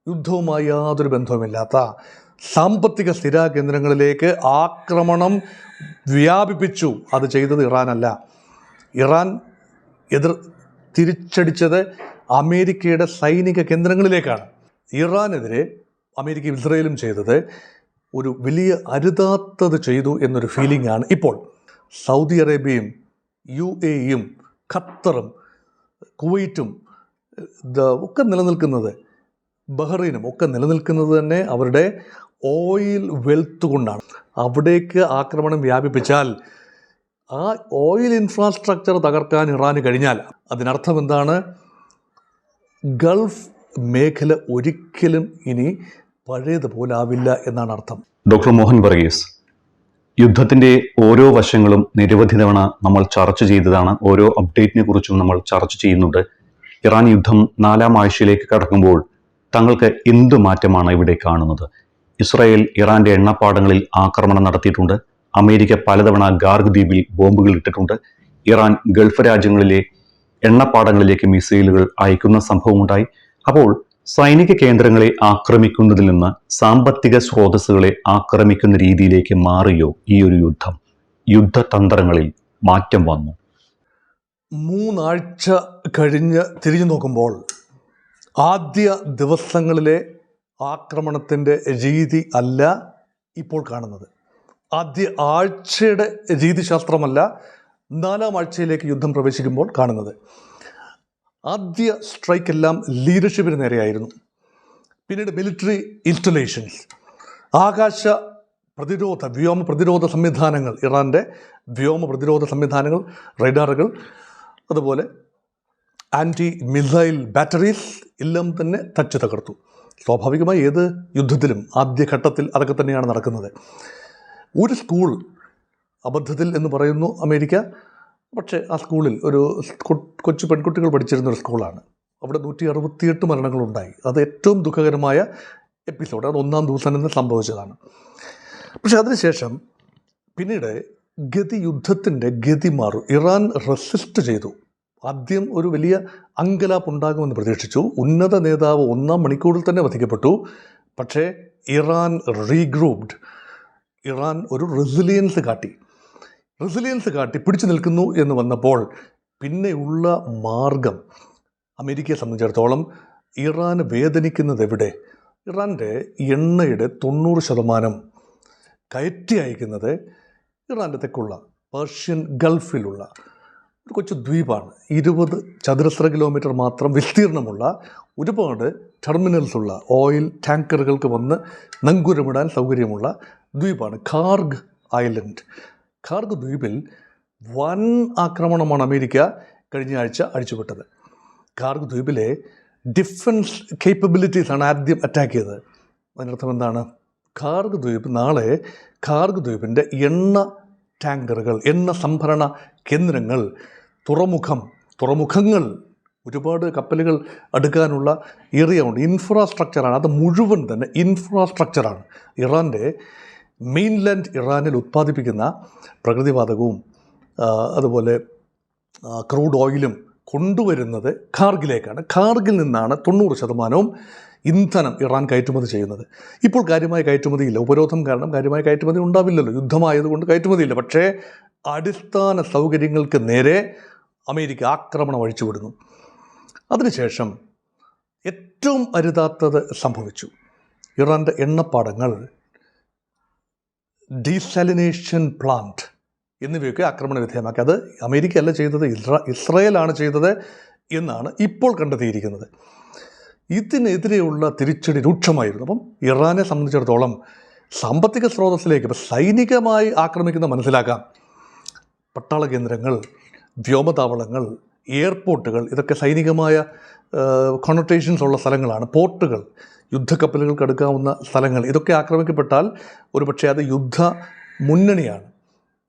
യുദ്ധവുമായി യാതൊരു ബന്ധവുമില്ലാത്ത സാമ്പത്തിക സ്ഥിരാകേന്ദ്രങ്ങളിലേക്ക് ആക്രമണം വ്യാപിപ്പിച്ചു. അത് ചെയ്തത് ഇറാനല്ല. ഇറാൻ തിരിച്ചടിച്ചത് അമേരിക്കയുടെ സൈനിക കേന്ദ്രങ്ങളിലേക്കാണ്. ഇറാനെതിരെ അമേരിക്കയും ഇസ്രയേലും ചെയ്തത് ഒരു വലിയ അരുതാത്തത് ചെയ്തു എന്നൊരു ഫീലിംഗ് ആണ് ഇപ്പോൾ സൗദി അറേബ്യയും UAEയും ഖത്തറും കുവൈറ്റും ഒക്കെ നിലനിൽക്കുന്നത്, ബഹ്റൈനും ഒക്കെ നിലനിൽക്കുന്നത് തന്നെ അവരുടെ ഓയിൽ വെൽത്ത് കൊണ്ടാണ്. അവിടേക്ക് ആക്രമണം വ്യാപിപ്പിച്ചാൽ ആ ഓയിൽ ഇൻഫ്രാസ്ട്രക്ചർ തകർക്കാൻ ഇറാന് കഴിഞ്ഞാൽ അതിനർത്ഥം എന്താണ്? ഗൾഫ് മേഖല ഒരിക്കലും ഇനി പഴയതുപോലെ ആവില്ല എന്നാണ് അർത്ഥം. ഡോക്ടർ മോഹൻ വർഗീസ്, യുദ്ധത്തിൻ്റെ ഓരോ വശങ്ങളും നിരവധി തവണ നമ്മൾ ചർച്ച ചെയ്തതാണ്. ഓരോ അപ്ഡേറ്റിനെ കുറിച്ചും നമ്മൾ ചർച്ച ചെയ്യുന്നുണ്ട്. ഇറാൻ യുദ്ധം 4ാം ആഴ്ചയിലേക്ക് കടക്കുമ്പോൾ തങ്ങൾക്ക് എന്ത് മാറ്റമാണ് ഇവിടെ കാണുന്നത്? ഇസ്രായേൽ ഇറാന്റെ എണ്ണപ്പാടങ്ങളിൽ ആക്രമണം നടത്തിയിട്ടുണ്ട്. അമേരിക്ക പലതവണ ഗാർഗ് ദ്വീപിൽ ബോംബുകൾ ഇട്ടിട്ടുണ്ട്. ഇറാൻ ഗൾഫ് രാജ്യങ്ങളിലെ എണ്ണപ്പാടങ്ങളിലേക്ക് മിസൈലുകൾ അയക്കുന്ന സംഭവമുണ്ടായി. അപ്പോൾ സൈനിക കേന്ദ്രങ്ങളെ ആക്രമിക്കുന്നതിൽ നിന്ന് സാമ്പത്തിക സ്രോതസ്സുകളെ ആക്രമിക്കുന്ന രീതിയിലേക്ക് മാറിയോ ഈ ഒരു യുദ്ധം? യുദ്ധതന്ത്രങ്ങളിൽ മാറ്റം വന്നു. 3 ആഴ്ച കഴിഞ്ഞ് തിരിഞ്ഞു നോക്കുമ്പോൾ ആദ്യ ദിവസങ്ങളിലെ ആക്രമണത്തിൻ്റെ രീതി അല്ല ഇപ്പോൾ കാണുന്നത്. ആദ്യ ആഴ്ചയുടെ രീതിശാസ്ത്രമല്ല 4ാം ആഴ്ചയിലേക്ക് യുദ്ധം പ്രവേശിക്കുമ്പോൾ കാണുന്നത്. ആദ്യ സ്ട്രൈക്കെല്ലാം ലീഡർഷിപ്പിന് നേരെയായിരുന്നു. പിന്നീട് മിലിറ്ററി ഇൻസ്റ്റലേഷൻസ്, ആകാശ പ്രതിരോധ വ്യോമ പ്രതിരോധ സംവിധാനങ്ങൾ, ഇറാൻ്റെ വ്യോമ പ്രതിരോധ സംവിധാനങ്ങൾ, റഡാറുകൾ, അതുപോലെ ആൻറ്റി മിസൈൽ ബാറ്ററീസ് എല്ലാം തന്നെ തച്ചു തകർത്തു. സ്വാഭാവികമായി ഏത് യുദ്ധത്തിലും ആദ്യഘട്ടത്തിൽ അതൊക്കെ തന്നെയാണ് നടക്കുന്നത്. ഒരു സ്കൂൾ അബദ്ധത്തിൽ എന്ന് പറയുന്നു അമേരിക്ക, പക്ഷേ ആ സ്കൂളിൽ ഒരു കൊച്ചു പെൺകുട്ടികൾ പഠിച്ചിരുന്നൊരു സ്കൂളാണ്. അവിടെ 168 മരണങ്ങളുണ്ടായി. അത് ഏറ്റവും ദുഃഖകരമായ എപ്പിസോഡ്. അത് 1ാം ദിവസം തന്നെ സംഭവിച്ചതാണ്. പക്ഷെ അതിനുശേഷം പിന്നീട് യുദ്ധത്തിൻ്റെ ഗതി മാറും. ഇറാൻ റെസിസ്റ്റ് ചെയ്തു. ആദ്യം ഒരു വലിയ അങ്കലാപ്പ് ഉണ്ടാകുമെന്ന് പ്രതീക്ഷിച്ചു. ഉന്നത നേതാവ് 1ാം മണിക്കൂറിൽ തന്നെ വധിക്കപ്പെട്ടു. പക്ഷേ ഇറാൻ റീഗ്രൂപ്ഡ്. ഇറാൻ ഒരു റെസിലിയൻസ് കാട്ടി പിടിച്ചു നിൽക്കുന്നു എന്ന് വന്നപ്പോൾ പിന്നെയുള്ള മാർഗം അമേരിക്കയെ സംബന്ധിച്ചിടത്തോളം ഇറാന് വേദനിക്കുന്നത് എവിടെ? ഇറാൻ്റെ എണ്ണയുടെ 90% കയറ്റി അയക്കുന്നത് ഇറാൻ്റെ തെക്കുള്ള പേർഷ്യൻ ഗൾഫിലുള്ള ഒരു കൊച്ചു ദ്വീപാണ്. 20 ചതുരശ്ര കിലോമീറ്റർ മാത്രം വിസ്തീർണമുള്ള ഒരുപാട് ടെർമിനൽസുള്ള ഓയിൽ ടാങ്കറുകൾക്ക് വന്ന് നങ്കൂരമിടാൻ സൗകര്യമുള്ള ദ്വീപാണ് കാർഗ് ഐലൻഡ്. കാർഗ് ദ്വീപിൽ വൻ ആക്രമണമാണ് അമേരിക്ക കഴിഞ്ഞ ആഴ്ച അഴിച്ചുവിട്ടത്. കാർഗ് ദ്വീപിലെ ഡിഫൻസ് കേപ്പബിലിറ്റീസാണ് ആദ്യം അറ്റാക്ക് ചെയ്തത്. അതിനർത്ഥം എന്താണ്? നാളെ കാർഗ് ദ്വീപിൻ്റെ എണ്ണ ടാങ്കറുകൾ, എണ്ണ സംഭരണ കേന്ദ്രങ്ങൾ, തുറമുഖങ്ങൾ, ഒരുപാട് കപ്പലുകൾ അടുക്കാനുള്ള ഏരിയ ഉണ്ട്, ഇൻഫ്രാസ്ട്രക്ചറാണ്. അത് മുഴുവൻ തന്നെ ഇൻഫ്രാസ്ട്രക്ചറാണ്. ഇറാൻ്റെ മെയിൻലാൻഡ് ഇറാനിൽ ഉത്പാദിപ്പിക്കുന്ന പ്രകൃതിവാതകവും അതുപോലെ ക്രൂഡ് ഓയിലും കൊണ്ടുവരുന്നത് കാർഗിലേക്കാണ്. കാർഗിൽ നിന്നാണ് 90% ഇന്ധനം ഇറാൻ കയറ്റുമതി ചെയ്യുന്നത്. ഇപ്പോൾ കാര്യമായ കയറ്റുമതിയില്ല. ഉപരോധം കാരണം കാര്യമായ കയറ്റുമതി ഉണ്ടാവില്ലല്ലോ, യുദ്ധമായതുകൊണ്ട് കയറ്റുമതിയില്ല. പക്ഷേ അടിസ്ഥാന സൗകര്യങ്ങൾക്ക് നേരെ അമേരിക്ക ആക്രമണം അഴിച്ചുവിടുന്നു. അതിനുശേഷം ഏറ്റവും അരുതാത്തത് സംഭവിച്ചു. ഇറാൻ്റെ എണ്ണപ്പാടങ്ങൾ, ഡീസാലിനേഷൻ പ്ലാന്റ് എന്നിവയൊക്കെ ആക്രമണ വിധേയമാക്കി. അത് അമേരിക്കയല്ല ചെയ്തത്, ഇസ്രായേലാണ് ചെയ്തത് എന്നാണ് ഇപ്പോൾ കണ്ടെത്തിയിരിക്കുന്നത്. ഇതിനെതിരെയുള്ള തിരിച്ചടി രൂക്ഷമായിരുന്നു. അപ്പം ഇറാനെ സംബന്ധിച്ചിടത്തോളം സാമ്പത്തിക സ്രോതസ്സിലേക്ക് ഇപ്പം സൈനികമായി ആക്രമിക്കുന്ന മനസ്സിലാക്കാം. പട്ടാള കേന്ദ്രങ്ങൾ, വ്യോമതാവളങ്ങൾ, എയർപോർട്ടുകൾ, ഇതൊക്കെ സൈനികമായ കൊണോട്ടേഷൻസ് ഉള്ള സ്ഥലങ്ങളാണ്. പോർട്ടുകൾ, യുദ്ധക്കപ്പലുകൾക്ക് അടുക്കാവുന്ന സ്ഥലങ്ങൾ, ഇതൊക്കെ ആക്രമിക്കപ്പെട്ടാൽ ഒരുപക്ഷെ അത് യുദ്ധ മുന്നണിയാണ്.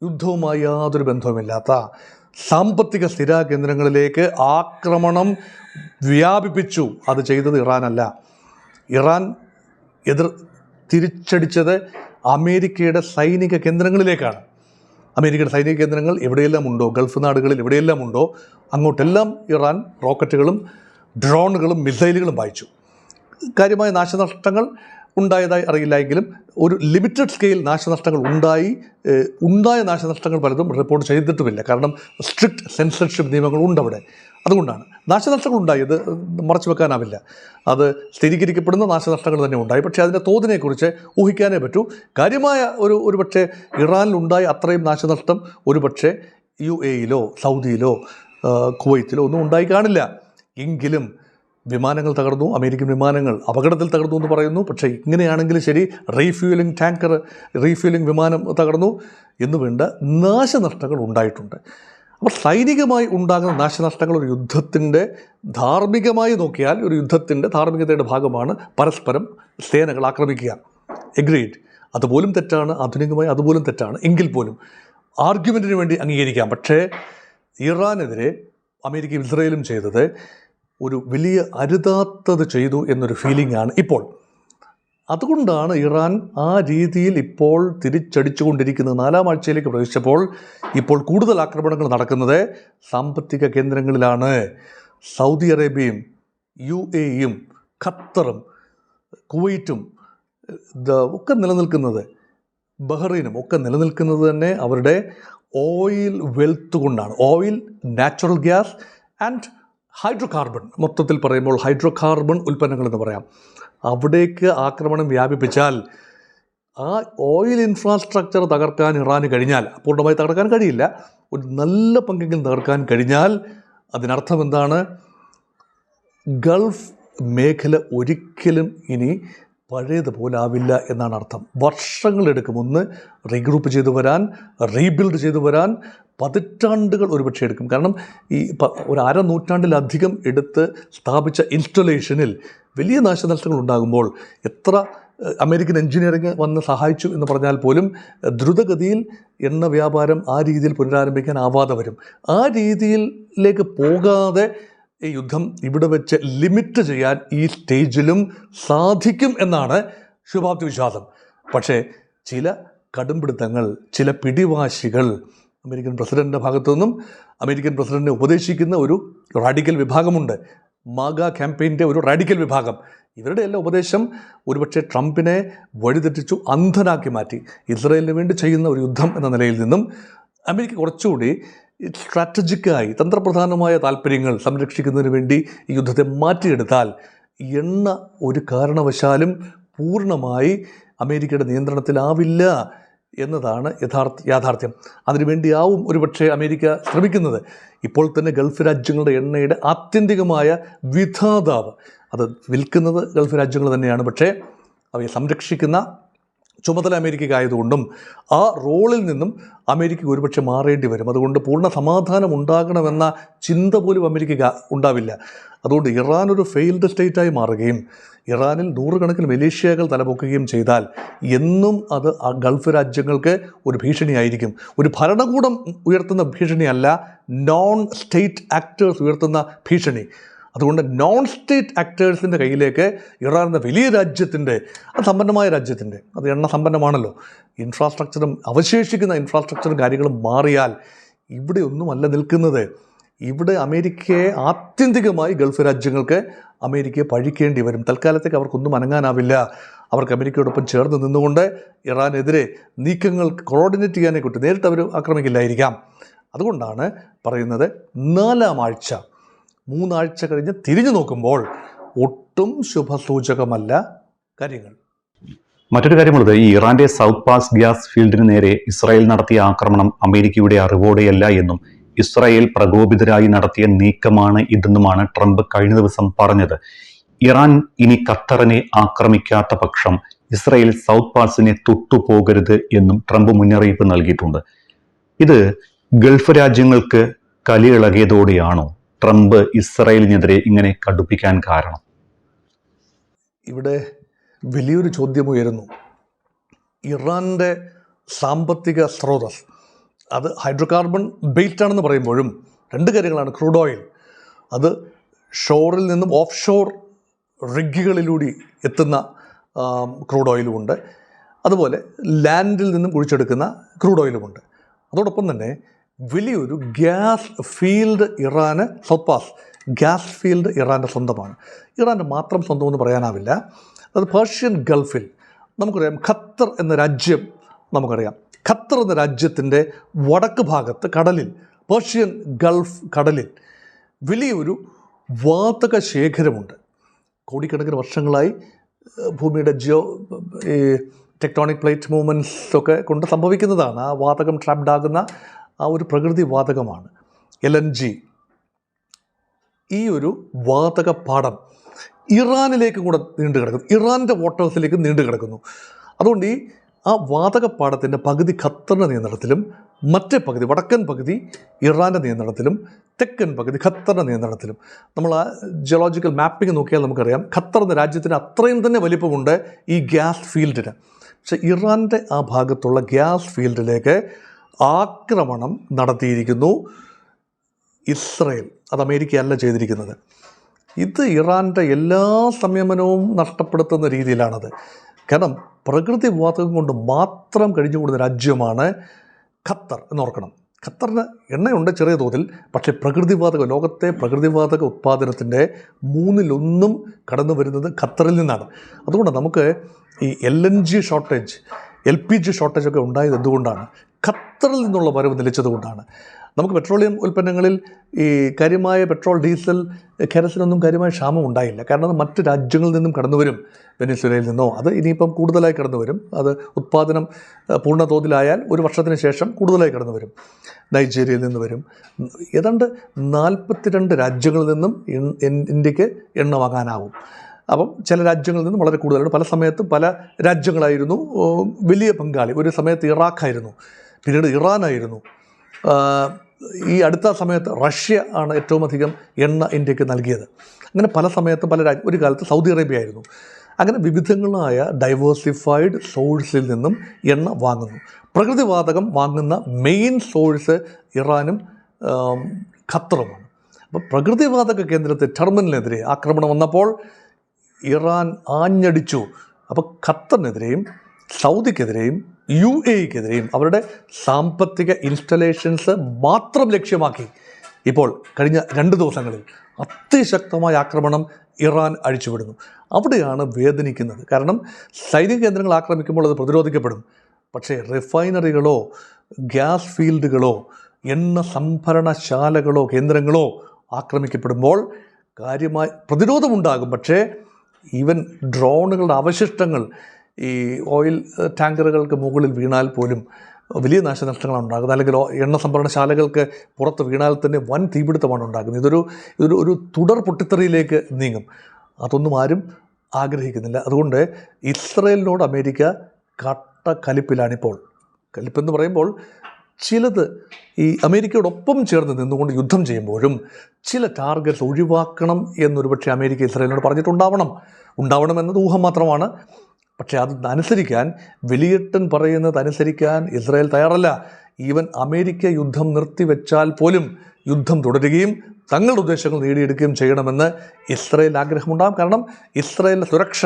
യുദ്ധവുമായി യാതൊരു ബന്ധവുമില്ലാത്ത സാമ്പത്തിക സ്ഥിരാകേന്ദ്രങ്ങളിലേക്ക് ആക്രമണം വ്യാപിപ്പിച്ചു. അത് ചെയ്തത് ഇറാനല്ല. ഇറാൻ തിരിച്ചടിച്ചത് അമേരിക്കയുടെ സൈനിക കേന്ദ്രങ്ങളിലേക്കാണ്. അമേരിക്കയുടെ സൈനിക കേന്ദ്രങ്ങൾ എവിടെയെല്ലാം ഉണ്ടോ, ഗൾഫ് നാടുകളിൽ എവിടെയെല്ലാം ഉണ്ടോ, അങ്ങോട്ടെല്ലാം ഇറാൻ റോക്കറ്റുകളും ഡ്രോണുകളും മിസൈലുകളും പായിച്ചു. കാര്യമായ നാശനഷ്ടങ്ങൾ ഉണ്ടായതായി അറിയില്ല എങ്കിലും ഒരു ലിമിറ്റഡ് സ്കെയിൽ നാശനഷ്ടങ്ങൾ ഉണ്ടായ നാശനഷ്ടങ്ങൾ പലതും റിപ്പോർട്ട് ചെയ്തിട്ടുമില്ല. കാരണം സ്ട്രിക്റ്റ് സെൻസർഷിപ്പ് നിയമങ്ങളുണ്ട് അവിടെ. അതുകൊണ്ടാണ് നാശനഷ്ടങ്ങൾ ഉണ്ടായത് മറച്ചു വെക്കാനാവില്ല. അത് സ്ഥിരീകരിക്കപ്പെടുന്ന നാശനഷ്ടങ്ങൾ തന്നെ ഉണ്ടായി. പക്ഷേ അതിൻ്റെ തോതിനെക്കുറിച്ച് ഊഹിക്കാനേ പറ്റൂ. കാര്യമായ ഒരു പക്ഷേ ഇറാനിലുണ്ടായ അത്രയും നാശനഷ്ടം ഒരു പക്ഷേ UAE-യിലോ സൗദിയിലോ കുവൈത്തിലോ ഒന്നും ഉണ്ടായി കാണില്ല. എങ്കിലും വിമാനങ്ങൾ തകർന്നു, അമേരിക്കൻ വിമാനങ്ങൾ അപകടത്തിൽ തകർന്നു എന്ന് പറയുന്നു. പക്ഷേ ഇങ്ങനെയാണെങ്കിലും ശരി, റീഫ്യൂലിംഗ് വിമാനം തകർന്നു എന്ന് വേണ്ട നാശനഷ്ടങ്ങൾ ഉണ്ടായിട്ടുണ്ട്. അപ്പോൾ സൈനികമായി ഉണ്ടാകുന്ന നാശനഷ്ടങ്ങൾ ഒരു യുദ്ധത്തിൻ്റെ ധാർമ്മികമായി നോക്കിയാൽ ഒരു യുദ്ധത്തിൻ്റെ ധാർമ്മികതയുടെ ഭാഗമാണ് പരസ്പരം സേനകൾ ആക്രമിക്കുക. എഗ്രീഡ്. അതുപോലും തെറ്റാണ്, ആധുനികമായി അതുപോലും തെറ്റാണ്. എങ്കിൽ പോലും ആർഗ്യുമെൻറ്റിന് വേണ്ടി അംഗീകരിക്കാം. പക്ഷേ ഇറാനെതിരെ അമേരിക്കയും ഇസ്രയേലും ചെയ്തത് ഒരു വലിയ അരുതാത്തത് ചെയ്തു എന്നൊരു ഫീലിംഗ് ആണ് ഇപ്പോൾ. അതുകൊണ്ടാണ് ഇറാൻ ആ രീതിയിൽ ഇപ്പോൾ തിരിച്ചടിച്ചുകൊണ്ടിരിക്കുന്നത്. 4-ാം ആഴ്ചയിലേക്ക് പ്രവേശിച്ചപ്പോൾ ഇപ്പോൾ കൂടുതൽ ആക്രമണങ്ങൾ നടക്കുന്നത് സാമ്പത്തിക കേന്ദ്രങ്ങളിലാണ്. സൗദി അറേബ്യയും UAE-യും ഖത്തറും കുവൈറ്റും ഒക്കെ നിലനിൽക്കുന്നത്, ബഹ്റൈനും ഒക്കെ നിലനിൽക്കുന്നത് തന്നെ അവരുടെ ഓയിൽ വെൽത്ത് കൊണ്ടാണ്. Oil, natural gas and hydrocarbon, മൊത്തത്തിൽ പറയുമ്പോൾ ഹൈഡ്രോകാർബൺ ഉൽപ്പന്നങ്ങൾ എന്ന് പറയാം. അവിടേക്ക് ആക്രമണം വ്യാപിപ്പിച്ചാൽ ആ ഓയിൽ ഇൻഫ്രാസ്ട്രക്ചർ തകർക്കാൻ ഇറാന് കഴിഞ്ഞാൽ, പൂർണ്ണമായി തകർക്കാൻ കഴിയില്ല, ഒരു നല്ല പങ്കെങ്കിലും തകർക്കാൻ കഴിഞ്ഞാൽ അതിനർത്ഥം എന്താണ്? ഗൾഫ് മേഖല ഒരിക്കലും ഇനി പഴയതുപോലെ ആവില്ല എന്നാണ് അർത്ഥം. വർഷങ്ങളെടുക്കും ഒന്ന് റീഗ്രൂപ്പ് ചെയ്തു വരാൻ, റീബിൽഡ് ചെയ്തു വരാൻ. പതിറ്റാണ്ടുകൾ ഒരുപക്ഷെ എടുക്കും. കാരണം ഈ ഒരു നൂറ്റാണ്ടിലധികം എടുത്ത് സ്ഥാപിച്ച ഇൻസ്റ്റലേഷനിൽ വലിയ നാശനഷ്ടങ്ങൾ ഉണ്ടാകുമ്പോൾ എത്ര അമേരിക്കൻ എഞ്ചിനീയറിംഗ് വന്ന് സഹായിച്ചു എന്ന് പറഞ്ഞാൽ പോലും ദ്രുതഗതിയിൽ എണ്ണ വ്യാപാരം ആ രീതിയിൽ പുനരാരംഭിക്കാൻ ആവാതെ വരും. ആ രീതിയിലേക്ക് പോകാതെ ഈ യുദ്ധം ഇവിടെ വെച്ച് ലിമിറ്റ് ചെയ്യാൻ ഈ സ്റ്റേജിലും സാധിക്കും എന്നാണ് ശുഭാപ്തി വിശ്വാസം. പക്ഷേ ചില കടുംപിടുത്തങ്ങൾ, ചില പിടിവാശികൾ അമേരിക്കൻ പ്രസിഡൻറ്റിൻ്റെ ഭാഗത്തു നിന്നും അമേരിക്കൻ പ്രസിഡൻറ്റിനെ ഉപദേശിക്കുന്ന ഒരു റാഡിക്കൽ വിഭാഗമുണ്ട്. മാഗ ക്യാമ്പയിൻ്റെ ഒരു റാഡിക്കൽ വിഭാഗം. ഇവരുടെ എല്ലാ ഉപദേശം ഒരുപക്ഷെ ട്രംപിനെ വഴിതെറ്റിച്ചു, അന്ധനാക്കി മാറ്റി. ഇസ്രായേലിന് വേണ്ടി ചെയ്യുന്ന ഒരു യുദ്ധം എന്ന നിലയിൽ നിന്നും അമേരിക്ക കുറച്ചുകൂടി സ്ട്രാറ്റജിക്കായി തന്ത്രപ്രധാനമായ താല്പര്യങ്ങൾ സംരക്ഷിക്കുന്നതിന് വേണ്ടി ഈ യുദ്ധത്തെ മാറ്റിയെടുത്താൽ എണ്ണ ഒരു കാരണവശാലും പൂർണ്ണമായി അമേരിക്കയുടെ നിയന്ത്രണത്തിലാവില്ല എന്നതാണ് യാഥാർത്ഥ്യം. അതിനുവേണ്ടിയാവും ഒരുപക്ഷെ അമേരിക്ക ശ്രമിക്കുന്നത്. ഇപ്പോൾ തന്നെ ഗൾഫ് രാജ്യങ്ങളുടെ എണ്ണയുടെ ആത്യന്തികമായ വിധാതാവ്, അത് വിൽക്കുന്നത് ഗൾഫ് രാജ്യങ്ങൾ തന്നെയാണ്. പക്ഷേ അവയെ സംരക്ഷിക്കുന്ന ചുമതല അമേരിക്കയ്ക്കായതുകൊണ്ടും ആ റോളിൽ നിന്നും അമേരിക്ക ഒരുപക്ഷെ മാറേണ്ടി വരും. അതുകൊണ്ട് പൂർണ്ണ സമാധാനം ഉണ്ടാകണമെന്ന ചിന്ത പോലും അമേരിക്കയ്ക്ക് ഉണ്ടാവില്ല. അതുകൊണ്ട് ഇറാൻ ഒരു ഫെയിൽഡ് സ്റ്റേറ്റായി മാറുകയും ഇറാനിൽ നൂറുകണക്കിന് മിലീഷ്യകൾ തലപൊക്കുകയും ചെയ്താൽ എന്നും അത് ആ ഗൾഫ് രാജ്യങ്ങൾക്ക് ഒരു ഭീഷണിയായിരിക്കും. ഒരു ഭരണകൂടം ഉയർത്തുന്ന ഭീഷണിയല്ല, നോൺ സ്റ്റേറ്റ് ആക്ടേഴ്സ് ഉയർത്തുന്ന ഭീഷണി. അതുകൊണ്ട് നോൺ സ്റ്റേറ്റ് ആക്ടേഴ്സിൻ്റെ കയ്യിലേക്ക് ഇറാൻ എന്ന വലിയ രാജ്യത്തിൻ്റെ, അത് സമ്പന്നമായ രാജ്യത്തിൻ്റെ, അത് എണ്ണ സമ്പന്നമാണല്ലോ, ഇൻഫ്രാസ്ട്രക്ചറും അവശേഷിക്കുന്ന ഇൻഫ്രാസ്ട്രക്ചറും കാര്യങ്ങളും മാറിയാൽ ഇവിടെ ഒന്നുമല്ല നിൽക്കുന്നത്. ഇവിടെ അമേരിക്കയെ ആത്യന്തികമായി ഗൾഫ് രാജ്യങ്ങൾക്ക് അമേരിക്കയെ പഴിക്കേണ്ടി വരും. തൽക്കാലത്തേക്ക് അവർക്കൊന്നും അനങ്ങാനാവില്ല. അവർക്ക് അമേരിക്കയോടൊപ്പം ചേർന്ന് നിന്നുകൊണ്ട് ഇറാനെതിരെ നീക്കങ്ങൾ കോർഡിനേറ്റ് ചെയ്യാനെ കുറിച്ച് നേരിട്ട് അവർ ആക്രമിക്കില്ലായിരിക്കാം. അതുകൊണ്ടാണ് പറയുന്നത് 4-ാം ആഴ്ച, 3 ആഴ്ച കഴിഞ്ഞ് തിരിഞ്ഞു നോക്കുമ്പോൾ ഒട്ടും ശുഭസൂചകമല്ല കാര്യങ്ങൾ. മറ്റൊരു കാര്യമുള്ളത്, ഈ ഇറാന്റെ സൗത്ത് പാസ് ഗ്യാസ് ഫീൽഡിന് നേരെ ഇസ്രായേൽ നടത്തിയ ആക്രമണം അമേരിക്കയുടെ അറിവോടെയല്ല എന്നും ഇസ്രായേൽ പ്രകോപിതരായി നടത്തിയ നീക്കമാണ് ഇതെന്നുമാണ് ട്രംപ് കഴിഞ്ഞ ദിവസം പറഞ്ഞത്. ഇറാൻ ഇനി ഖത്തറിനെ ആക്രമിക്കാത്ത പക്ഷം ഇസ്രായേൽ സൗത്ത് പാസിനെ തൊട്ടുപോകരുത് എന്നും ട്രംപ് മുന്നറിയിപ്പ് നൽകിയിട്ടുണ്ട്. ഇത് ഗൾഫ് രാജ്യങ്ങൾക്ക് കലിയിളകിയതോടെയാണോ ട്രംപ് ഇസ്രായേലിനെതിരെ ഇങ്ങനെ കടുപ്പിക്കാൻ കാരണം? ഇവിടെ വലിയൊരു ചോദ്യം ഉയരുന്നു. ഇറാൻ്റെ സാമ്പത്തിക സ്രോതസ് അത് ഹൈഡ്രോകാർബൺ ബെയ്റ്റാണെന്ന് പറയുമ്പോഴും 2 കാര്യങ്ങളാണ്. ക്രൂഡ് ഓയിൽ, അത് ഷോറിൽ നിന്നും ഓഫ് ഷോർ റിഗുകളിലൂടെ എത്തുന്ന ക്രൂഡ് ഓയിലുമുണ്ട്, അതുപോലെ ലാൻഡിൽ നിന്നും കുഴിച്ചെടുക്കുന്ന ക്രൂഡ് ഓയിലുമുണ്ട്. അതോടൊപ്പം തന്നെ വലിയൊരു ഗ്യാസ് ഫീൽഡ് ഇറാന് സൗത്ത് പാസ് ഗ്യാസ് ഫീൽഡ് ഇറാൻ്റെ സ്വന്തമാണ്. ഇറാൻ്റെ മാത്രം സ്വന്തമെന്ന് പറയാനാവില്ല. അത് പേർഷ്യൻ ഗൾഫിൽ നമുക്കറിയാം. ഖത്തർ എന്ന രാജ്യം നമുക്കറിയാം. ഖത്തർ എന്ന രാജ്യത്തിൻ്റെ വടക്ക് ഭാഗത്ത് കടലിൽ, പേർഷ്യൻ ഗൾഫ് കടലിൽ വലിയൊരു വാതക ശേഖരമുണ്ട്. കോടിക്കണക്കിന് വർഷങ്ങളായി ഭൂമിയുടെ ഈ ടെക്ടോണിക് പ്ലേറ്റ് മൂവ്മെൻറ്റ്സ് ഒക്കെ കൊണ്ട് സംഭവിക്കുന്നതാണ്. ആ വാതകം ട്രാപ്ഡ് ആകുന്ന ആ ഒരു പ്രകൃതി വാതകമാണ് LNG. ഈ ഒരു വാതക പാടം ഇറാനിലേക്ക് കൂടെ നീണ്ടു കിടക്കുന്നു, ഇറാൻ്റെ വാട്ടേഴ്സിലേക്ക് നീണ്ടു കിടക്കുന്നു. അതുകൊണ്ട് ആ വാതകപ്പാടത്തിൻ്റെ പകുതി ഖത്തറിൻ്റെ നിയന്ത്രണത്തിലും മറ്റേ പകുതി, വടക്കൻ പകുതി ഇറാൻ്റെ നിയന്ത്രണത്തിലും തെക്കൻ പകുതി ഖത്തറിൻ്റെ നിയന്ത്രണത്തിലും. നമ്മൾ ആ ജിയോളജിക്കൽ മാപ്പിംഗ് നോക്കിയാൽ നമുക്കറിയാം ഖത്തർ എന്ന രാജ്യത്തിന് അത്രയും തന്നെ വലിപ്പമുണ്ട് ഈ ഗ്യാസ് ഫീൽഡിന്. പക്ഷേ ഇറാൻ്റെ ആ ഭാഗത്തുള്ള ഗ്യാസ് ഫീൽഡിലേക്ക് ആക്രമണം നടത്തിയിരിക്കുന്നു ഇസ്രയേൽ. അത് അമേരിക്കയല്ല ചെയ്തിരിക്കുന്നത്. ഇത് ഇറാൻ്റെ എല്ലാ സംയമനവും നഷ്ടപ്പെടുത്തുന്ന രീതിയിലാണത്. കാരണം പ്രകൃതി വാതകം കൊണ്ട് മാത്രം കഴിഞ്ഞുകൂടുന്ന രാജ്യമാണ് ഖത്തർ എന്നോർക്കണം. ഖത്തറിന് എണ്ണയുണ്ട് ചെറിയ തോതിൽ, പക്ഷേ പ്രകൃതിവാതകം, ലോകത്തെ പ്രകൃതിവാതക ഉത്പാദനത്തിൻ്റെ 1/3 കടന്നു വരുന്നത് ഖത്തറിൽ നിന്നാണ്. അതുകൊണ്ട് നമുക്ക് ഈ LNG ഷോർട്ടേജ്, LPG ഷോർട്ടേജൊക്കെ ഉണ്ടായത് എന്തുകൊണ്ടാണ്? ഖത്തറിൽ നിന്നുള്ള വരവ് നിലച്ചതുകൊണ്ടാണ്. നമുക്ക് പെട്രോളിയം ഉൽപ്പന്നങ്ങളിൽ ഈ കാര്യമായ പെട്രോൾ, ഡീസൽ, കെറസിനൊന്നും കാര്യമായ ക്ഷാമം ഉണ്ടായില്ല. കാരണം അത് മറ്റ് രാജ്യങ്ങളിൽ നിന്നും കടന്നു വരും. വെനിസ്വേലയിൽ നിന്നോ, അത് ഇനിയിപ്പം കൂടുതലായി കടന്നു വരും. അത് ഉത്പാദനം പൂർണ്ണ തോതിലായാൽ ഒരു വർഷത്തിന് ശേഷം കൂടുതലായി കടന്നു വരും. നൈജീരിയയിൽ നിന്ന് വരും. ഏതാണ്ട് 42 രാജ്യങ്ങളിൽ നിന്നും ഇന്ത്യക്ക് എണ്ണ വാങ്ങാനാവും. അപ്പം ചില രാജ്യങ്ങളിൽ നിന്നും വളരെ കൂടുതലാണ്. പല സമയത്തും പല രാജ്യങ്ങളായിരുന്നു വലിയ പങ്കാളി. ഒരു സമയത്ത് ഇറാഖായിരുന്നു, പിന്നീട് ഇറാനായിരുന്നു. ഈ അടുത്ത സമയത്ത് റഷ്യ ആണ് ഏറ്റവും അധികം എണ്ണ ഇന്ത്യക്ക് നൽകിയത്. അങ്ങനെ പല സമയത്തും ഒരു കാലത്ത് സൗദി അറേബ്യ ആയിരുന്നു. അങ്ങനെ വിവിധങ്ങളായ ഡൈവേഴ്സിഫൈഡ് സോഴ്സിൽ നിന്നും എണ്ണ വാങ്ങുന്നു. പ്രകൃതിവാതകം വാങ്ങുന്ന മെയിൻ സോഴ്സ് ഇറാനും ഖത്തറുമാണ്. അപ്പോൾ പ്രകൃതിവാതക കേന്ദ്രത്തെ ടെർമിനലിനെതിരെ ആക്രമണം വന്നപ്പോൾ ഇറാൻ ആഞ്ഞടിച്ചു. അപ്പോൾ ഖത്തറിനെതിരെയും സൗദിക്കെതിരെയും UAEക്കെതിരെയും അവരുടെ സാമ്പത്തിക ഇൻസ്റ്റലേഷൻസ് മാത്രം ലക്ഷ്യമാക്കി ഇപ്പോൾ കഴിഞ്ഞ 2 ദിവസങ്ങളിൽ അതിശക്തമായ ആക്രമണം ഇറാൻ അഴിച്ചുവിടുന്നു. അവിടെയാണ് വേദനിക്കുന്നത്. കാരണം സൈനിക കേന്ദ്രങ്ങൾ ആക്രമിക്കുമ്പോൾ അത് പ്രതിരോധിക്കപ്പെടും. പക്ഷേ റിഫൈനറികളോ ഗ്യാസ് ഫീൽഡുകളോ എണ്ണ സംഭരണശാലകളോ കേന്ദ്രങ്ങളോ ആക്രമിക്കപ്പെടുമ്പോൾ കാര്യമായ പ്രതിരോധമുണ്ടാകും. പക്ഷേ ഈവൻ ഡ്രോണുകളുടെ അവശിഷ്ടങ്ങൾ ഈ ഓയിൽ ടാങ്കറുകൾക്ക് മുകളിൽ വീണാൽ പോലും വലിയ നാശനഷ്ടങ്ങളാണ് ഉണ്ടാകുന്നത്. അല്ലെങ്കിൽ എണ്ണ സംഭരണശാലകൾക്ക് പുറത്ത് വീണാൽ തന്നെ വൻ തീപിടുത്തമാണ് ഉണ്ടാകുന്നത്. ഇതൊരു തുടർ പൊട്ടിത്തെറിയിലേക്ക് നീങ്ങും. അതൊന്നും ആരും ആഗ്രഹിക്കുന്നില്ല. അതുകൊണ്ട് ഇസ്രയേലിനോട് അമേരിക്ക കട്ടക്കലിപ്പിലാണിപ്പോൾ. കലിപ്പെന്ന് പറയുമ്പോൾ ചിലത് ഈ അമേരിക്കയോടൊപ്പം ചേർന്ന് നിന്നുകൊണ്ട് യുദ്ധം ചെയ്യുമ്പോഴും ചില ടാർഗറ്റ്സ് ഒഴിവാക്കണം എന്നൊരു പക്ഷേ അമേരിക്ക ഇസ്രയേലിനോട് ഉണ്ടാവണമെന്നത് ഊഹം മാത്രമാണ്. പക്ഷേ അതനുസരിക്കാൻ, വെളിയേട്ടൻ പറയുന്നത് അനുസരിക്കാൻ ഇസ്രായേൽ തയ്യാറല്ല. ഈവൻ അമേരിക്ക യുദ്ധം നിർത്തിവെച്ചാൽ പോലും യുദ്ധം തുടരുകയും തങ്ങളുടെ ഉദ്ദേശങ്ങൾ നേടിയെടുക്കുകയും ചെയ്യണമെന്ന് ഇസ്രായേൽ ആഗ്രഹമുണ്ടാകും. കാരണം ഇസ്രായേലിൻ്റെ സുരക്ഷ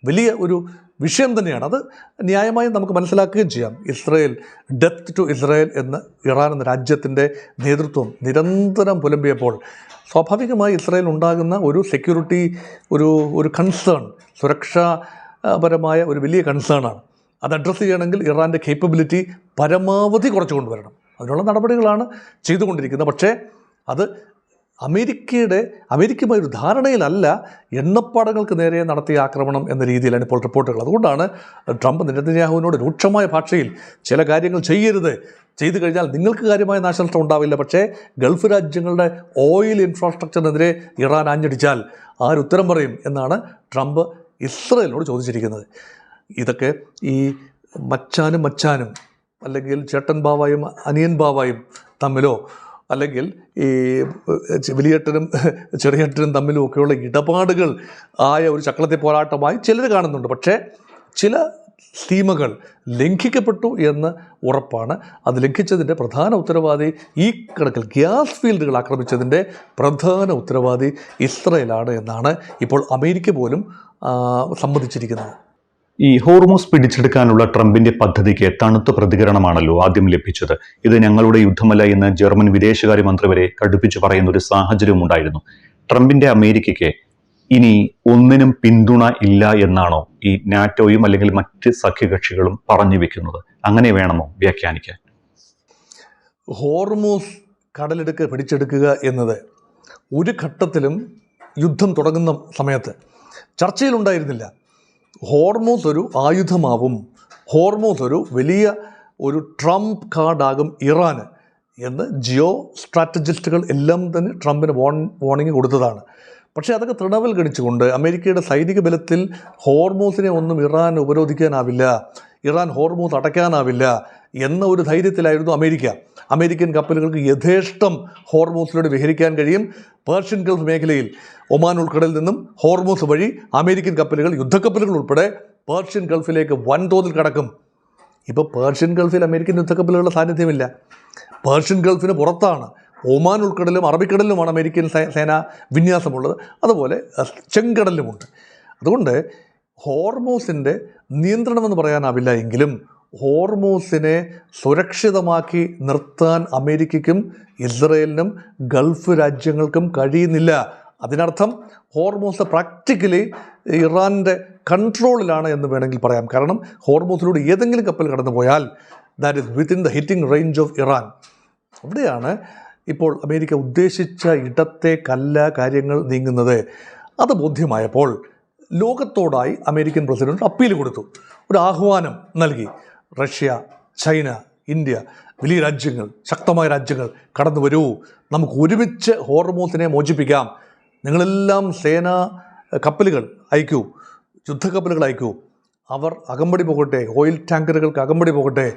വലിയ ഒരു വിഷയം തന്നെയാണ്. അത് ന്യായമായും നമുക്ക് മനസ്സിലാക്കുകയും ചെയ്യാം. ഡെത്ത് ടു ഇസ്രായേൽ എന്ന് ഇറാൻ എന്ന രാജ്യത്തിൻ്റെ നേതൃത്വം നിരന്തരം പുലമ്പിയപ്പോൾ സ്വാഭാവികമായി ഇസ്രായേൽ ഉണ്ടാകുന്ന ഒരു സെക്യൂരിറ്റി, ഒരു കൺസേൺ, സുരക്ഷാപരമായ ഒരു വലിയ കൺസേണാണ്. അത് അഡ്രസ്സ് ചെയ്യണമെങ്കിൽ ഇറാൻ്റെ കേപ്പബിലിറ്റി പരമാവധി കുറച്ച് കൊണ്ടുവരണം. അതിനുള്ള നടപടികളാണ് ചെയ്തുകൊണ്ടിരിക്കുന്നത്. പക്ഷേ അത് അമേരിക്കയുമായി ഒരു ധാരണയിലല്ല എണ്ണപ്പാടങ്ങൾക്ക് നേരെ നടത്തിയ ആക്രമണം എന്ന രീതിയിലാണ് ഇപ്പോൾ റിപ്പോർട്ടുകൾ. അതുകൊണ്ടാണ് ട്രംപ് നെതന്യാഹുവിനോട് രൂക്ഷമായ ഭാഷയിൽ ചില കാര്യങ്ങൾ ചെയ്തു കഴിഞ്ഞാൽ നിങ്ങൾക്ക് കാര്യമായ നാശനഷ്ടം ഉണ്ടാവില്ല, പക്ഷേ ഗൾഫ് രാജ്യങ്ങളുടെ ഓയിൽ ഇൻഫ്രാസ്ട്രക്ചറിനെതിരെ ഇറാൻ ആഞ്ഞടിച്ചാൽ ആരുത്തരം പറയും എന്നാണ് ട്രംപ് ഇസ്രയേലിനോട് ചോദിച്ചിരിക്കുന്നത്. ഇതൊക്കെ ഈ മച്ചാനും അല്ലെങ്കിൽ ചേട്ടൻ ബാവായും അനിയൻ ബാവായും തമ്മിലോ അല്ലെങ്കിൽ ഈ വലിയേട്ടനും ചെറിയേട്ടനും തമ്മിലും ഒക്കെയുള്ള ഇടപാടുകൾ ആയ ഒരു ചക്രത്തെ പോരാട്ടമായി ചിലർ കാണുന്നുണ്ട്. പക്ഷേ ചില സീമകൾ ലംഘിക്കപ്പെട്ടു എന്ന് ഉറപ്പാണ്. അത് ലംഘിച്ചതിൻ്റെ പ്രധാന ഉത്തരവാദി ഈ കണക്കിൽ ഗ്യാസ് ഫീൽഡുകൾ ആക്രമിച്ചതിൻ്റെ പ്രധാന ഉത്തരവാദി ഇസ്രയേലാണ് എന്നാണ് ഇപ്പോൾ അമേരിക്ക പോലും സമ്മതിച്ചിരിക്കുന്നത്. ഈ ഹോർമൂസ് പിടിച്ചെടുക്കാനുള്ള ട്രംപിന്റെ പദ്ധതിക്ക് തണുത്ത പ്രതികരണമാണല്ലോ ആദ്യം ലഭിച്ചത്. ഇത് ഞങ്ങളുടെ യുദ്ധമല്ല എന്ന് ജർമ്മൻ വിദേശകാര്യ മന്ത്രി വരെ കടുപ്പിച്ചു പറയുന്ന ഒരു സാഹചര്യവും ഉണ്ടായിരുന്നു. ട്രംപിന്റെ അമേരിക്കയ്ക്ക് ഇനി ഒന്നിനും പിന്തുണ ഇല്ല എന്നാണോ ഈ നാറ്റോയും അല്ലെങ്കിൽ മറ്റ് സഖ്യകക്ഷികളും പറഞ്ഞു വെക്കുന്നത്? അങ്ങനെ വേണമോ വ്യാഖ്യാനിക്കാൻ? ഹോർമൂസ് കടലിടുക്ക് പിടിച്ചെടുക്കുക എന്നത് ഒരു ഘട്ടത്തിലും യുദ്ധം തുടങ്ങുന്ന സമയത്ത് ചർച്ചയിലുണ്ടായിരുന്നില്ല. ഹോർമൂസ് ഒരു ആയുധമാവും, ഹോർമൂസ് ഒരു വലിയ ഒരു ട്രംപ് കാർഡാകും ഇറാന് എന്ന് ജിയോ സ്ട്രാറ്റജിസ്റ്റുകൾ എല്ലാം തന്നെ ട്രംപിന് വാർണിംഗ് കൊടുത്തതാണ്. പക്ഷേ അതൊക്കെ തൃണവൽ ഗണിച്ചുകൊണ്ട് അമേരിക്കയുടെ സൈനിക ബലത്തിൽ ഹോർമൂസിനെ ഒന്നും ഇറാൻ ഉപരോധിക്കാനാവില്ല, ഇറാൻ ഹോർമൂസ് അടയ്ക്കാനാവില്ല എന്ന ഒരു ധൈര്യത്തിലായിരുന്നു അമേരിക്ക. അമേരിക്കൻ കപ്പലുകൾക്ക് യഥേഷ്ടം ഹോർമൂസിലൂടെ വിഹരിക്കാൻ കഴിയും. പേർഷ്യൻ ഗൾഫ് മേഖലയിൽ ഒമാൻ ഉൾക്കടലിൽ നിന്നും ഹോർമൂസ് വഴി അമേരിക്കൻ കപ്പലുകൾ, യുദ്ധക്കപ്പലുകൾ ഉൾപ്പെടെ പേർഷ്യൻ ഗൾഫിലേക്ക് വൻതോതിൽ കടക്കും. ഇപ്പോൾ പേർഷ്യൻ ഗൾഫിൽ അമേരിക്കൻ യുദ്ധക്കപ്പലുകളുടെ സാന്നിധ്യമില്ല. പേർഷ്യൻ ഗൾഫിന് പുറത്താണ് ഒമാൻ ഉൾക്കടലിലും അറബിക്കടലിലുമാണ് അമേരിക്കൻ സേന വിന്യാസമുള്ളത്. അതുപോലെ ചെങ്കടലിലുമുണ്ട്. അതുകൊണ്ട് ഹോർമൂസിൻ്റെ നിയന്ത്രണമെന്ന് പറയാനാവില്ല എങ്കിലും ഹോർമൂസിനെ സുരക്ഷിതമാക്കി നിർത്താൻ അമേരിക്കയ്ക്കും ഇസ്രയേലിനും ഗൾഫ് രാജ്യങ്ങൾക്കും കഴിയുന്നില്ല. അതിനർത്ഥം ഹോർമൂസ് പ്രാക്ടിക്കലി ഇറാൻ്റെ കൺട്രോളിലാണ് എന്ന് വേണമെങ്കിൽ പറയാം. കാരണം ഹോർമൂസിലൂടെ ഏതെങ്കിലും കപ്പൽ കടന്നു പോയാൽ that is within the hitting range of Iran. അവിടെയാണ് ഇപ്പോൾ അമേരിക്ക ഉദ്ദേശിച്ച ഇടത്തേക്കല്ല കാര്യങ്ങൾ നീങ്ങുന്നത്. അത് ബോധ്യമായപ്പോൾ ലോകത്തോടായി അമേരിക്കൻ പ്രസിഡന്റ് അപ്പീൽ കൊടുത്തു, ഒരു ആഹ്വാനം നൽകി. റഷ്യ, ചൈന, ഇന്ത്യ, വലിയ രാജ്യങ്ങൾ, ശക്തമായ രാജ്യങ്ങൾ കടന്നു വരൂ, നമുക്ക് ഒരുമിച്ച് ഹോർമൂസിനെ മോചിപ്പിക്കാം. നിങ്ങളെല്ലാം സേനാ കപ്പലുകൾ അയക്കൂ, യുദ്ധക്കപ്പലുകൾ അയക്കൂ, അവർ അകമ്പടി പോകട്ടെ, ഓയിൽ ടാങ്കറുകൾക്ക് അകമ്പടി പോകട്ടെ.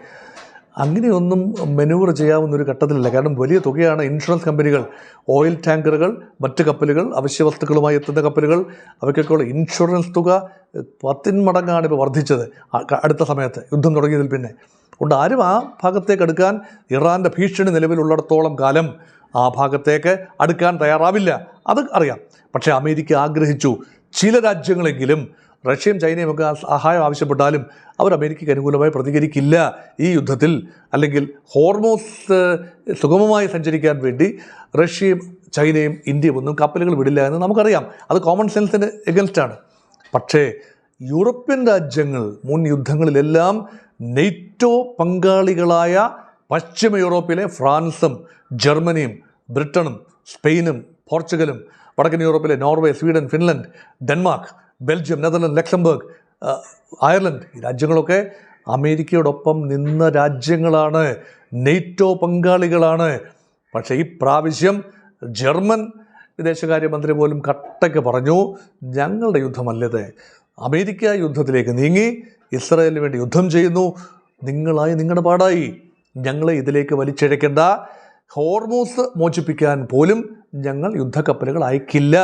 അങ്ങനെയൊന്നും മെനൂവർ ചെയ്യാവുന്നൊരു ഘട്ടത്തിലല്ല. കാരണം വലിയ തുകയാണ് ഇൻഷുറൻസ് കമ്പനികൾ, ഓയിൽ ടാങ്കറുകൾ, മറ്റ് കപ്പലുകൾ, അവശ്യവസ്തുക്കളുമായി എത്തുന്ന കപ്പലുകൾ, അവയ്ക്കൊക്കെയുള്ള ഇൻഷുറൻസ് തുക 10 മടങ്ങാണ് ഇപ്പോൾ വർദ്ധിച്ചത് അടുത്ത സമയത്ത്, യുദ്ധം തുടങ്ങിയതിൽ പിന്നെ. അതുകൊണ്ട് ആരും ആ ഭാഗത്തേക്ക് അടുക്കാൻ, ഇറാൻ്റെ ഭീഷണി നിലവിലുള്ളിടത്തോളം കാലം ആ ഭാഗത്തേക്ക് അടുക്കാൻ തയ്യാറാവില്ല, അത് അറിയാം. പക്ഷേ അമേരിക്ക ആഗ്രഹിച്ചു ചില രാജ്യങ്ങളെങ്കിലും, റഷ്യയും ചൈനയും ഒക്കെ സഹായം ആവശ്യപ്പെട്ടാലും അവർ അമേരിക്കയ്ക്ക് അനുകൂലമായി പ്രതികരിക്കില്ല ഈ യുദ്ധത്തിൽ. അല്ലെങ്കിൽ ഹോർമൂസ് സുഗമമായി സഞ്ചരിക്കാൻ വേണ്ടി റഷ്യയും ചൈനയും ഇന്ത്യയും ഒന്നും കപ്പലുകൾ വിടില്ല എന്ന് നമുക്കറിയാം. അത് കോമൺ സെൻസിന് എഗൻസ്റ്റാണ്. പക്ഷേ യൂറോപ്യൻ രാജ്യങ്ങൾ മുൻ യുദ്ധങ്ങളിലെല്ലാം നെയ്റ്റോ പങ്കാളികളായ പശ്ചിമ യൂറോപ്പിലെ ഫ്രാൻസും ജർമ്മനിയും ബ്രിട്ടനും സ്പെയിനും പോർച്ചുഗലും, വടക്കൻ യൂറോപ്പിലെ Norway, Sweden, Finland, Denmark, Belgium, Netherland, Luxembourg, Ireland, ഈ രാജ്യങ്ങളൊക്കെ അമേരിക്കയോടൊപ്പം നിന്ന രാജ്യങ്ങളാണ്, നെയ്റ്റോ പങ്കാളികളാണ്. പക്ഷേ ഈ പ്രാവശ്യം ജർമ്മൻ വിദേശകാര്യമന്ത്രി പോലും കട്ടയ്ക്ക് പറഞ്ഞു, ഞങ്ങളുടെ യുദ്ധമല്ലത്, അമേരിക്ക യുദ്ധത്തിലേക്ക് നീങ്ങി, ഇസ്രായേലിന് വേണ്ടി യുദ്ധം ചെയ്യുന്നു, നിങ്ങളായി നിങ്ങളുടെ പാടായി, ഞങ്ങളെ ഇതിലേക്ക് വലിച്ചിഴക്കേണ്ട, ഹോർമൂസ് മോചിപ്പിക്കാൻ പോലും ഞങ്ങൾ യുദ്ധക്കപ്പലുകൾ അയക്കില്ല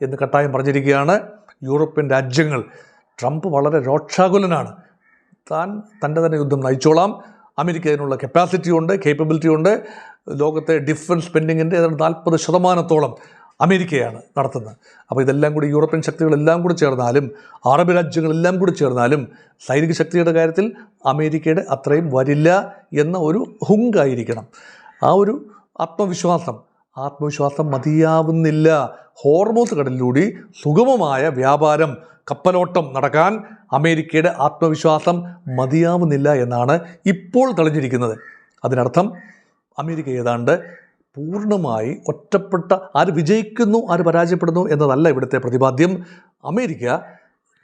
എന്ന് കട്ടായം പറഞ്ഞിരിക്കുകയാണ് യൂറോപ്യൻ രാജ്യങ്ങൾ. ട്രംപ് വളരെ രോക്ഷാകുലനാണ്. തൻ്റെ തന്നെ യുദ്ധം നയിച്ചോളാം, അമേരിക്ക അതിനുള്ള കപ്പാസിറ്റി ഉണ്ട്, കേപ്പബിലിറ്റി ഉണ്ട്. ലോകത്തെ ഡിഫൻസ് സ്പെൻഡിങ്ങിൻ്റെ ഏതാണ്ട് 40% അമേരിക്കയാണ് നടത്തുന്നത്. അപ്പോൾ ഇതെല്ലാം കൂടി യൂറോപ്യൻ ശക്തികളെല്ലാം കൂടി ചേർന്നാലും അറബ് രാജ്യങ്ങളെല്ലാം കൂടി ചേർന്നാലും സൈനിക ശക്തിയുടെ കാര്യത്തിൽ അമേരിക്കയുടെ അത്രയും വരില്ല എന്ന ഒരു ഹുങ്കായിരിക്കണം. ആ ഒരു ആത്മവിശ്വാസം മതിയാവുന്നില്ല. ഹോർമൂസ് കടലിലൂടെ സുഗമമായ വ്യാപാരം, കപ്പലോട്ടം നടക്കാൻ അമേരിക്കയുടെ ആത്മവിശ്വാസം മതിയാവുന്നില്ല എന്നാണ് ഇപ്പോൾ തെളിഞ്ഞിരിക്കുന്നത്. അതിനർത്ഥം അമേരിക്ക ഏതാണ്ട് പൂർണ്ണമായി ഒറ്റപ്പെട്ട, ആര് വിജയിക്കുന്നു ആര് പരാജയപ്പെടുന്നു എന്നതല്ല ഇവിടുത്തെ പ്രതിപാദ്യം. അമേരിക്ക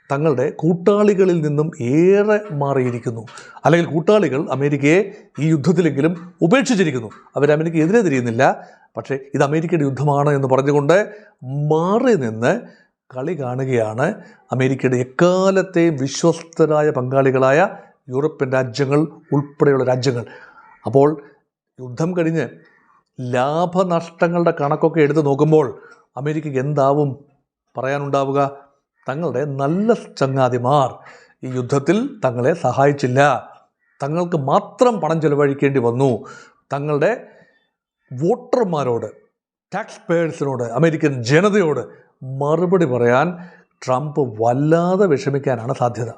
തങ്ങളുടെ കൂട്ടാളികളിൽ നിന്നും ഏറെ മാറിയിരിക്കുന്നു. അല്ലെങ്കിൽ കൂട്ടാളികൾ അമേരിക്കയെ ഈ യുദ്ധത്തിലെങ്കിലും ഉപേക്ഷിച്ചിരിക്കുന്നു. അവർ അമേരിക്ക എതിരെ തിരിയുന്നില്ല. പക്ഷേ ഇത് അമേരിക്കയുടെ യുദ്ധമാണ് എന്ന് പറഞ്ഞുകൊണ്ട് മാറി നിന്ന് കളി കാണുകയാണ് അമേരിക്കയുടെ എക്കാലത്തെയും വിശ്വസ്തരായ പങ്കാളികളായ യൂറോപ്യൻ രാജ്യങ്ങൾ ഉൾപ്പെടെയുള്ള രാജ്യങ്ങൾ. അപ്പോൾ യുദ്ധം കഴിഞ്ഞ് ലാഭനഷ്ടങ്ങളുടെ കണക്കൊക്കെ എടുത്ത് നോക്കുമ്പോൾ അമേരിക്കയ്ക്ക് എന്താവും പറയാനുണ്ടാവുക? തങ്ങളുടെ നല്ല ചങ്ങാതിമാർ ഈ യുദ്ധത്തിൽ തങ്ങളെ സഹായിച്ചില്ല, തങ്ങൾക്ക് മാത്രം പണം ചെലവഴിക്കേണ്ടി വന്നു. തങ്ങളുടെ വോട്ടർമാരോട്, ടാക്സ് പേയേഴ്സിനോട്, അമേരിക്കൻ ജനതയോട് മറുപടി പറയാൻ ട്രംപ് വല്ലാതെ വിഷമിക്കാനാണ് സാധ്യത.